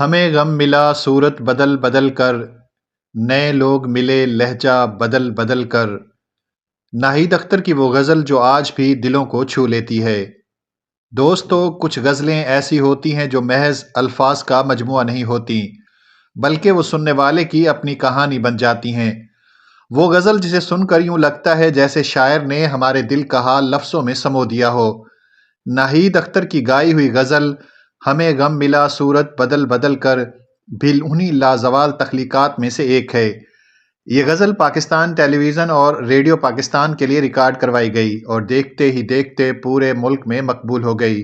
ہمیں غم ملا صورت بدل بدل کر، نئے لوگ ملے لہجہ بدل بدل کر۔ ناہید اختر کی وہ غزل جو آج بھی دلوں کو چھو لیتی ہے۔ دوستو، کچھ غزلیں ایسی ہوتی ہیں جو محض الفاظ کا مجموعہ نہیں ہوتی، بلکہ وہ سننے والے کی اپنی کہانی بن جاتی ہیں۔ وہ غزل جسے سن کر یوں لگتا ہے جیسے شاعر نے ہمارے دل کا حال لفظوں میں سمو دیا ہو۔ ناہید اختر کی گائی ہوئی غزل ہمیں غم ملا صورت بدل بدل کر بھی انہی لازوال تخلیقات میں سے ایک ہے۔ یہ غزل پاکستان ٹیلی ویژن اور ریڈیو پاکستان کے لیے ریکارڈ کروائی گئی اور دیکھتے ہی دیکھتے پورے ملک میں مقبول ہو گئی۔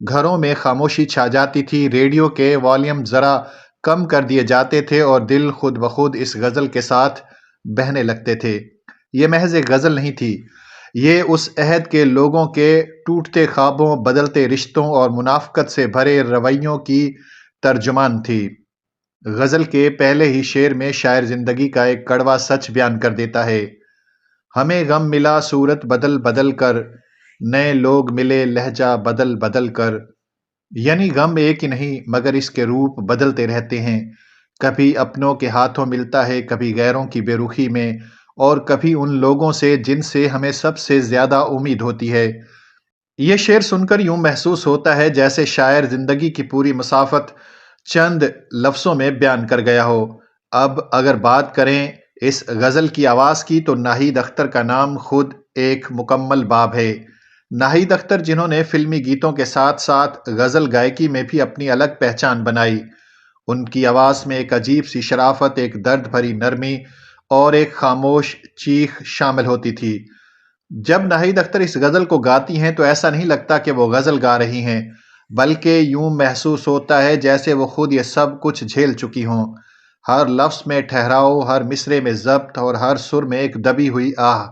گھروں میں خاموشی چھا جاتی تھی، ریڈیو کے والیوم ذرا کم کر دیے جاتے تھے اور دل خود بخود اس غزل کے ساتھ بہنے لگتے تھے۔ یہ محض ایک غزل نہیں تھی، یہ اس عہد کے لوگوں کے ٹوٹتے خوابوں، بدلتے رشتوں اور منافقت سے بھرے رویوں کی ترجمان تھی۔ غزل کے پہلے ہی شعر میں شاعر زندگی کا ایک کڑوا سچ بیان کر دیتا ہے۔ ہمیں غم ملا صورت بدل بدل کر، نئے لوگ ملے لہجہ بدل بدل کر۔ یعنی غم ایک ہی نہیں مگر اس کے روپ بدلتے رہتے ہیں۔ کبھی اپنوں کے ہاتھوں ملتا ہے، کبھی غیروں کی بے رخی میں، اور کبھی ان لوگوں سے جن سے ہمیں سب سے زیادہ امید ہوتی ہے۔ یہ شعر سن کر یوں محسوس ہوتا ہے جیسے شاعر زندگی کی پوری مسافت چند لفظوں میں بیان کر گیا ہو۔ اب اگر بات کریں اس غزل کی آواز کی تو ناہید اختر کا نام خود ایک مکمل باب ہے۔ ناہید اختر جنہوں نے فلمی گیتوں کے ساتھ ساتھ غزل گائیکی میں بھی اپنی الگ پہچان بنائی، ان کی آواز میں ایک عجیب سی شرافت، ایک درد بھری نرمی اور ایک خاموش چیخ شامل ہوتی تھی۔ جب ناہید اختر اس غزل کو گاتی ہیں تو ایسا نہیں لگتا کہ وہ غزل گا رہی ہیں، بلکہ یوں محسوس ہوتا ہے جیسے وہ خود یہ سب کچھ جھیل چکی ہوں۔ ہر لفظ میں ٹھہراؤ، ہر مصرے میں ضبط اور ہر سر میں ایک دبی ہوئی آہ۔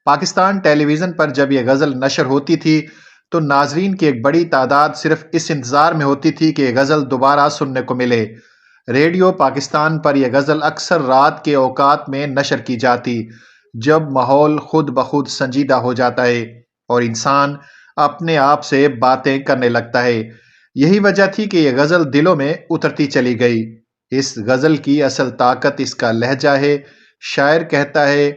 پاکستان ٹیلی ویژن پر جب یہ غزل نشر ہوتی تھی تو ناظرین کی ایک بڑی تعداد صرف اس انتظار میں ہوتی تھی کہ یہ غزل دوبارہ سننے کو ملے۔ ریڈیو پاکستان پر یہ غزل اکثر رات کے اوقات میں نشر کی جاتی، جب ماحول خود بخود سنجیدہ ہو جاتا ہے اور انسان اپنے آپ سے باتیں کرنے لگتا ہے۔ یہی وجہ تھی کہ یہ غزل دلوں میں اترتی چلی گئی۔ اس غزل کی اصل طاقت اس کا لہجہ ہے۔ شاعر کہتا ہے،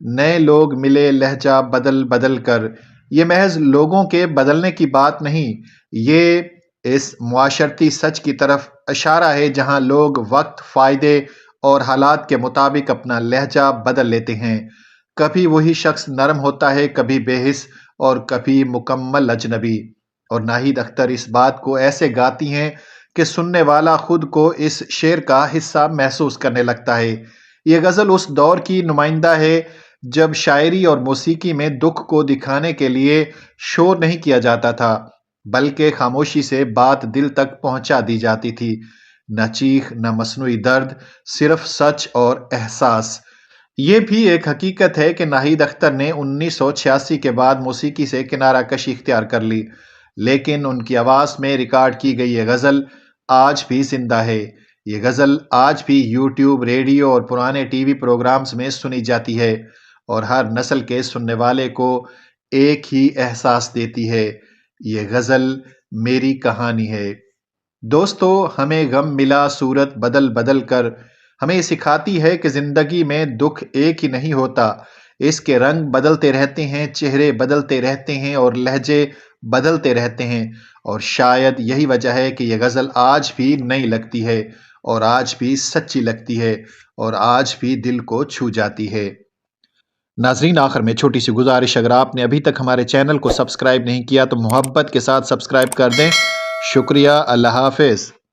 نئے لوگ ملے لہجہ بدل بدل کر۔ یہ محض لوگوں کے بدلنے کی بات نہیں، یہ اس معاشرتی سچ کی طرف اشارہ ہے جہاں لوگ وقت، فائدے اور حالات کے مطابق اپنا لہجہ بدل لیتے ہیں۔ کبھی وہی شخص نرم ہوتا ہے، کبھی بے حس اور کبھی مکمل اجنبی۔ اور ناہید اختر اس بات کو ایسے گاتی ہیں کہ سننے والا خود کو اس شعر کا حصہ محسوس کرنے لگتا ہے۔ یہ غزل اس دور کی نمائندہ ہے جب شاعری اور موسیقی میں دکھ کو دکھانے کے لیے شور نہیں کیا جاتا تھا، بلکہ خاموشی سے بات دل تک پہنچا دی جاتی تھی۔ نہ چیخ، نہ مصنوعی درد، صرف سچ اور احساس۔ یہ بھی ایک حقیقت ہے کہ ناہید اختر نے 1986 کے بعد موسیقی سے کنارہ کشی اختیار کر لی، لیکن ان کی آواز میں ریکارڈ کی گئی یہ غزل آج بھی زندہ ہے۔ یہ غزل آج بھی یوٹیوب، ریڈیو اور پرانے ٹی وی پروگرامز میں سنی جاتی ہے اور ہر نسل کے سننے والے کو ایک ہی احساس دیتی ہے، یہ غزل میری کہانی ہے۔ دوستو، ہمیں غم ملا صورت بدل بدل کر ہمیں سکھاتی ہے کہ زندگی میں دکھ ایک ہی نہیں ہوتا، اس کے رنگ بدلتے رہتے ہیں، چہرے بدلتے رہتے ہیں اور لہجے بدلتے رہتے ہیں، اور شاید یہی وجہ ہے کہ یہ غزل آج بھی نئی لگتی ہے اور آج بھی سچی لگتی ہے اور آج بھی دل کو چھو جاتی ہے۔ ناظرین، آخر میں چھوٹی سی گزارش، اگر آپ نے ابھی تک ہمارے چینل کو سبسکرائب نہیں کیا تو محبت کے ساتھ سبسکرائب کر دیں۔ شکریہ، اللہ حافظ۔